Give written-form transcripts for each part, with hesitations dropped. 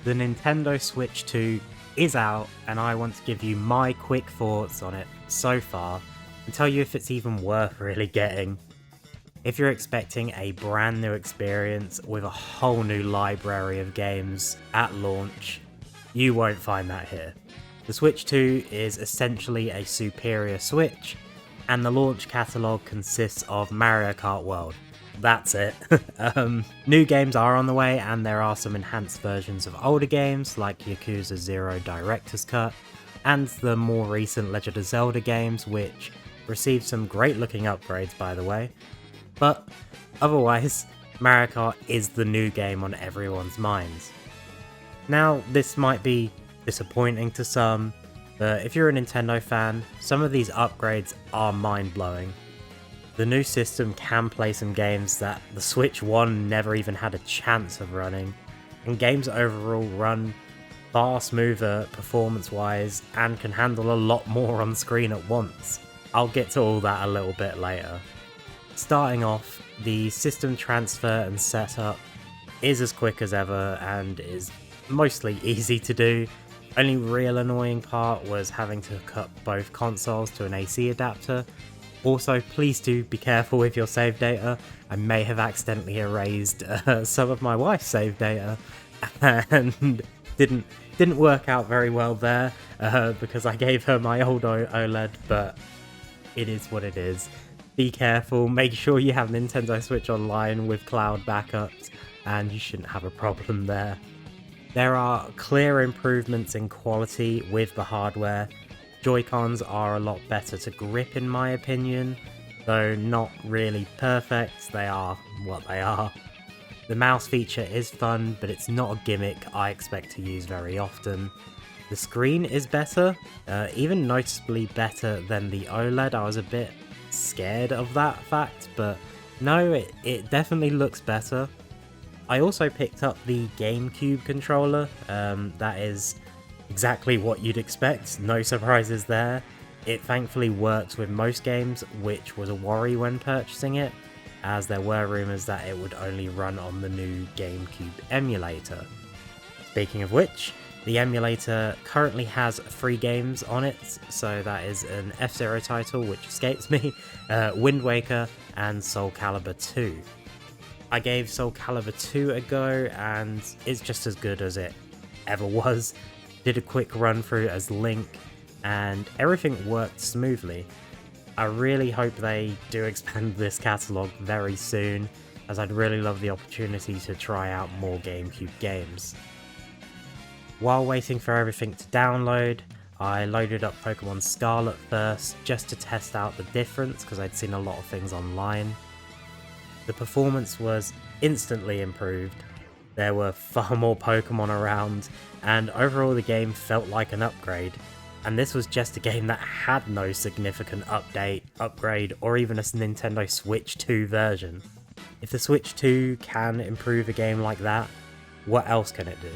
The Nintendo Switch 2 is out, and I want to give you my quick thoughts on it so far and tell you if it's even worth really getting. If you're expecting a brand new experience with a whole new library of games at launch, you won't find that here. The Switch 2 is essentially a superior Switch, and the launch catalogue consists of Mario Kart World. That's it. New games are on the way, and there are some enhanced versions of older games like Yakuza 0 Director's Cut, and the more recent Legend of Zelda games, which received some great looking upgrades by the way. But otherwise, Mario Kart is the new game on everyone's minds. Now, this might be disappointing to some, but if you're a Nintendo fan, some of these upgrades are mind-blowing. The new system can play some games that the Switch 1 never even had a chance of running, and games overall run far smoother performance-wise and can handle a lot more on screen at once. I'll get to all that a little bit later. Starting off, the system transfer and setup is as quick as ever and is mostly easy to do. Only real annoying part was having to hook up both consoles to an AC adapter. Also, please do be careful with your save data. I may have accidentally erased some of my wife's save data and didn't work out very well there because I gave her my old OLED, but it is what it is. Be careful, make sure you have Nintendo Switch Online with cloud backups, and you shouldn't have a problem there. There are clear improvements in quality with the hardware. Joy-Cons are a lot better to grip in my opinion, though not really perfect, they are what they are. The mouse feature is fun, but it's not a gimmick I expect to use very often. The screen is better, even noticeably better than the OLED. I was a bit scared of that fact, but no, it definitely looks better. I also picked up the GameCube Controller. That is exactly what you'd expect, no surprises there. It thankfully works with most games, which was a worry when purchasing it, as there were rumours that it would only run on the new GameCube emulator. Speaking of which, the emulator currently has 3 games on it, so that is an F-Zero title, which escapes me, Wind Waker, and Soul Calibur 2. I gave Soul Calibur 2 a go, and it's just as good as it ever was. Did a quick run through as Link, and everything worked smoothly. I really hope they do expand this catalogue very soon, as I'd really love the opportunity to try out more GameCube games. While waiting for everything to download, I loaded up Pokemon Scarlet first, just to test out the difference, because I'd seen a lot of things online. The performance was instantly improved. There were far more Pokemon around, and overall the game felt like an upgrade. And this was just a game that had no significant upgrade, or even a Nintendo Switch 2 version. If the Switch 2 can improve a game like that, what else can it do?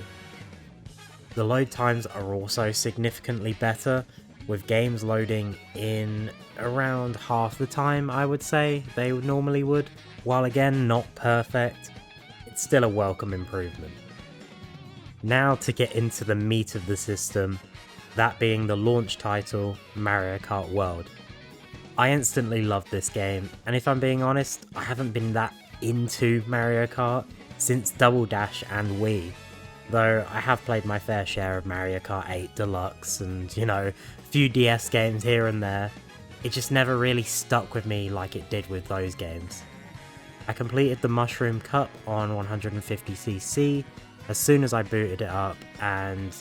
The load times are also significantly better, with games loading in around half the time I would say they normally would. While again not perfect, it's still a welcome improvement. Now to get into the meat of the system, that being the launch title, Mario Kart World. I instantly loved this game, and if I'm being honest, I haven't been that into Mario Kart since Double Dash and Wii. Though I have played my fair share of Mario Kart 8 Deluxe and, a few DS games here and there, it just never really stuck with me like it did with those games. I completed the Mushroom Cup on 150cc as soon as I booted it up and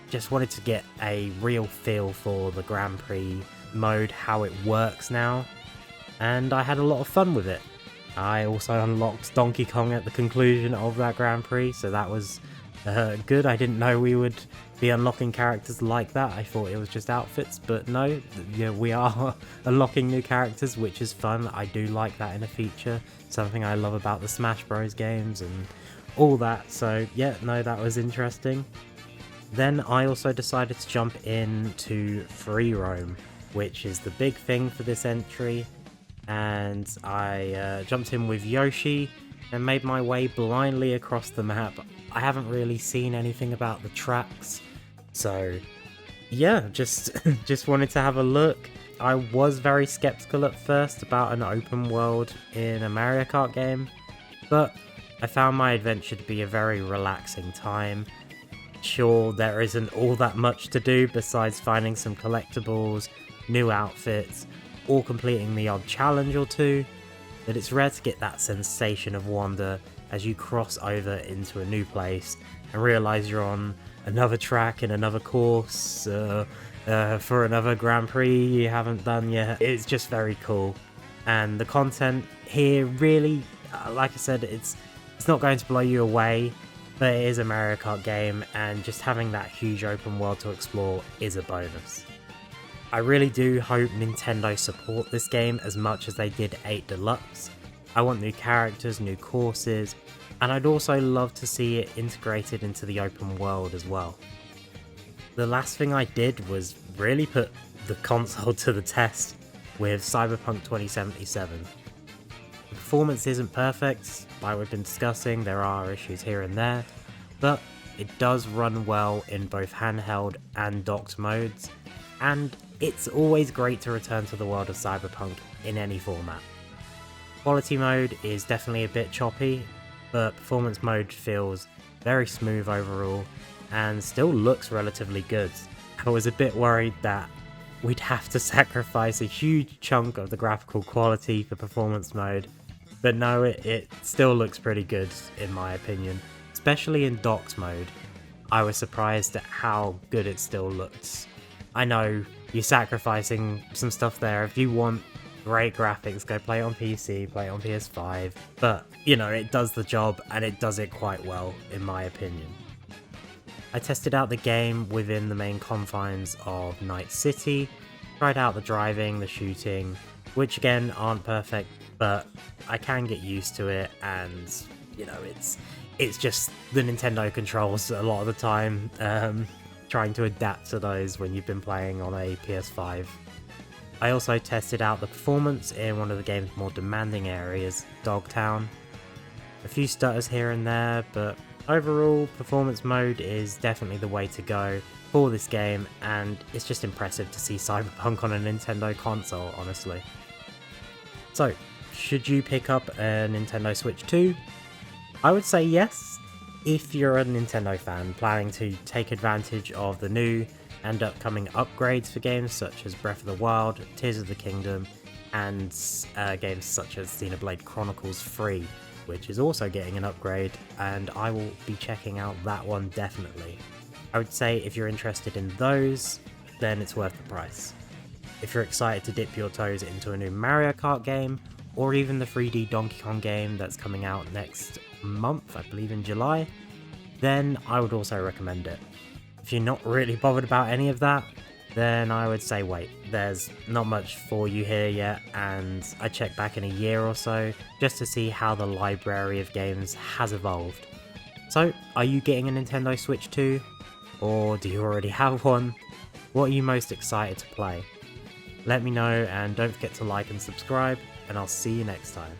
just wanted to get a real feel for the Grand Prix mode, how it works now, and I had a lot of fun with it. I also unlocked Donkey Kong at the conclusion of that Grand Prix, so that was good. I didn't know we would be unlocking characters like that. I thought it was just outfits, but no, we are unlocking new characters, which is fun. I do like that in a feature, something I love about the Smash Bros games and all that, so yeah, no, that was interesting. Then I also decided to jump into free roam, which is the big thing for this entry, and I jumped in with Yoshi and made my way blindly across the map. I haven't really seen anything about the tracks, so yeah, just just wanted to have a look. I was very skeptical at first about an open world in a Mario Kart game, but I found my adventure to be a very relaxing time. Sure, there isn't all that much to do besides finding some collectibles, new outfits, or completing the odd challenge or two, but it's rare to get that sensation of wonder as you cross over into a new place and realise you're on another track in another course for another Grand Prix you haven't done yet. It's just very cool, and the content here really, like I said, it's not going to blow you away, but it is a Mario Kart game, and just having that huge open world to explore is a bonus. I really do hope Nintendo support this game as much as they did 8 Deluxe. I want new characters, new courses, and I'd also love to see it integrated into the open world as well. The last thing I did was really put the console to the test with Cyberpunk 2077. The performance isn't perfect, like we've been discussing, there are issues here and there, but it does run well in both handheld and docked modes, and it's always great to return to the world of Cyberpunk in any format. Quality mode is definitely a bit choppy, but performance mode feels very smooth overall and still looks relatively good. I was a bit worried that we'd have to sacrifice a huge chunk of the graphical quality for performance mode, but no, it still looks pretty good in my opinion. Especially in docked mode, I was surprised at how good it still looks. I know you're sacrificing some stuff there. If you want great graphics, go play it on PC, play it on PS5, but you know, it does the job and it does it quite well in my opinion. I tested out the game within the main confines of Night City, tried out the driving, the shooting, which again aren't perfect, but I can get used to it, and you know, it's just the Nintendo controls a lot of the time, trying to adapt to those when you've been playing on a PS5. I also tested out the performance in one of the game's more demanding areas, Dogtown. A few stutters here and there, but overall, performance mode is definitely the way to go for this game, and it's just impressive to see Cyberpunk on a Nintendo console, honestly. So, should you pick up a Nintendo Switch 2? I would say yes, if you're a Nintendo fan planning to take advantage of the new and upcoming upgrades for games such as Breath of the Wild, Tears of the Kingdom, and games such as Xenoblade Chronicles 3, which is also getting an upgrade, and I will be checking out that one definitely. I would say if you're interested in those, then it's worth the price. If you're excited to dip your toes into a new Mario Kart game, or even the 3D Donkey Kong game that's coming out next month, I believe in July, then I would also recommend it. If you're not really bothered about any of that, then I would say wait, there's not much for you here yet, and I check back in a year or so just to see how the library of games has evolved. So, are you getting a Nintendo Switch 2? Or do you already have one? What are you most excited to play? Let me know, and don't forget to like and subscribe, and I'll see you next time.